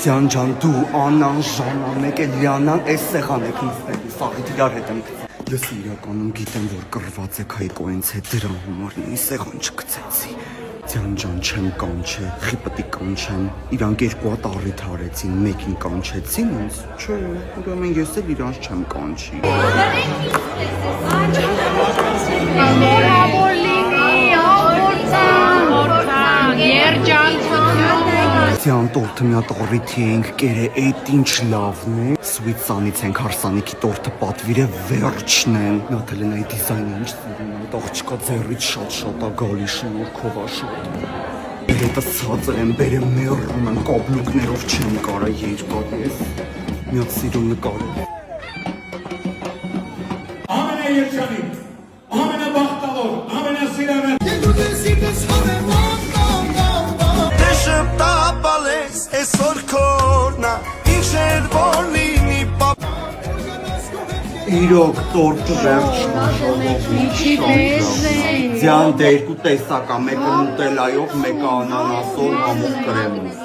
Ձյան ջան դու Անան, Ժանա, մեկ է Լիանան այս սեղան եք նստելու, սաղիթ իրար հետ եմ գցել։ Ես իրականում գիտեմ, որ կռված եք Հայկոյից հետ դրան համար նույն սեղան չգցեցի։ Ձյան ջան չեմ կանչել, խիպտի կանչեմ, իրանք երկու հատ առիթ արեցին, մեկին կանչեցին ինձ, չէ, ուրեմն ես էլ իրանց չեմ կանչի։ Ձյան տորթը մի հատ առիթի էինք կերը, էդ ինչ լավն է։ Սվիթսանից ենք հարսանիքի տորթը պատվիրը վերջն են։ Նաթել են այդ դիզայնը ինչ սիրում է, այդ աղջկա ձեռից շատ-շատ ա գալի շնորհքով ա շատ։ Հետը ցածր են, բերեմ մեռում են, կաբլուկներով չեմ կարա երկար ես։ Մի հատ սիրուն նկարել։ Ամենաերջանիկ, ամենաբախտավոր, ամենասիրավեր Իրոք տորթը վերջն Ձյան դե երկու տեսակ ա, մեկը նուտելայով, մեկը անանասով, համով կրեմով։